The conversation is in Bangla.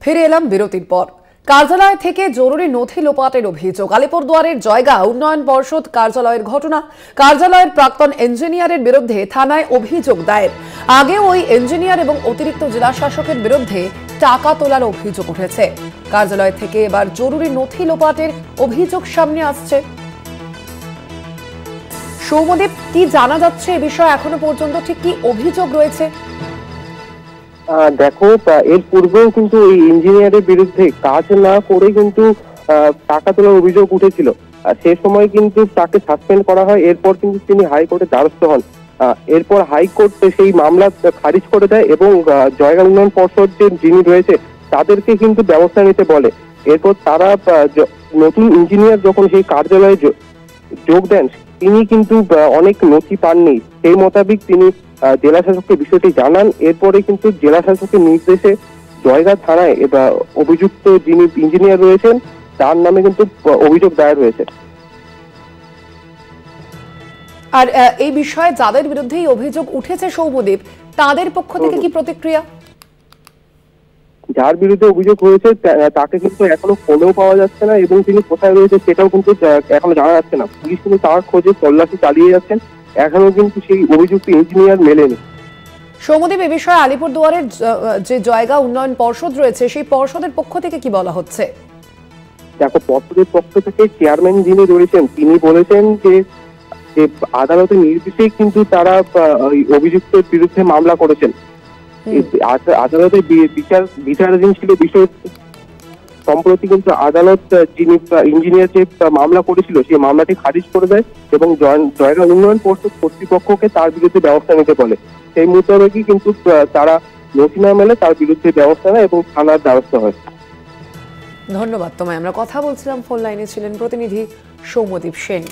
ফিরে এলাম বিরতির পর। কার্যালয় থেকে জরুরি নথি লোপাটের অভিযোগ। আলিপুরদুয়ারের জয়গা উন্নয়ন পর্ষদ কার্যালয়ের ঘটনা। কার্যালয়ের প্রাক্তন ইঞ্জিনিয়ারের বিরুদ্ধে থানায় অভিযোগ দায়ের। আগেও ওই ইঞ্জিনিয়ার এবং অতিরিক্ত জেলা শাসকের বিরুদ্ধে টাকা তোলার অভিযোগ উঠেছে। কার্যালয় থেকে এবার জরুরি নথি লোপাটের অভিযোগ সামনে আসছে। সৌম্যদীপ, কি জানা যাচ্ছে এ বিষয়ে? এখনো পর্যন্ত ঠিক কি অভিযোগ রয়েছে? দেখো, এর পূর্বেও কিন্তু এই ইঞ্জিনিয়ারের বিরুদ্ধে কাজ না করে কিন্তু টাকা তোলার অভিযোগ উঠেছিল। সে সময় কিন্তু তাকে সাসপেন্ড করা হয়। এরপর কিন্তু তিনি হাইকোর্টে দ্বারস্থ হন। এরপর হাইকোর্ট সেই মামলা খারিজ করে দেয় এবং জয়গা উন্নয়ন পর্ষদ যিনি রয়েছে তাদেরকে কিন্তু ব্যবস্থা নিতে বলে। এরপর তারা নতুন ইঞ্জিনিয়ার যখন সেই কার্যালয়ে যোগ দেন, তিনি কিন্তু অনেক নথি পাননি। সেই মোতাবেক তিনি জেলা শাসককে বিষয়টি জানান। এরপরে কিন্তু জেলা শাসকের নির্দেশে জয়গা থানায় অভিযুক্ত যিনি ইঞ্জিনিয়ার রয়েছেন তার নামে কিন্তু অভিযোগ দায়ের হয়েছে। আর এই বিষয়ে যাদের বিরুদ্ধে অভিযোগ উঠেছে সৌম্যদীপ, তাদের পক্ষ থেকে কি প্রতিক্রিয়া? যার বিরুদ্ধে অভিযোগ হয়েছে তাকে কিন্তু এখনো ফোনেও পাওয়া যাচ্ছে না এবং তিনি কোথায় রয়েছে সেটাও কিন্তু এখনো জানা যাচ্ছে না। পুলিশ কিন্তু তার খোঁজে তল্লাশি চালিয়ে যাচ্ছেন। এখনো কিন্তু সেই অভিযুক্ত ইঞ্জিনিয়ার মেলেনি। সৌম্যদীপ, এ বিষয়ে আলিপুরদুয়ারের যে জয়গা উন্নয়ন পর্ষদ রয়েছে সেই পর্ষদের পক্ষ থেকে কি বলা হচ্ছে? দেখো, পর্ষদের পক্ষ থেকে চেয়ারম্যান যিনি রয়েছেন তিনি বলেছেন যে আদালতের নির্দেশেই কিন্তু তারা অভিযুক্তের বিরুদ্ধে মামলা করেছেন। আদালতের বিচারাধীন ছিল বিষয়। সম্প্রতি কিন্তু আদালত যিনি ইঞ্জিনিয়ার যে মামলা করেছিল সেই মামলাটি খারিজ করে দেয় এবং জয়গা উন্নয়ন পর্ষদ কর্তৃপক্ষকে তার বিরুদ্ধে ব্যবস্থা নিতে বলে। সেই মোতাবেকই কিন্তু তারা নথি না মেলে তার বিরুদ্ধে ব্যবস্থা নেয় এবং থানার দ্বারস্থ হয়। ধন্যবাদ তোমায়। আমরা কথা বলছিলাম, ফোন লাইনে ছিলেন প্রতিনিধি সৌম্যদীপ সেন।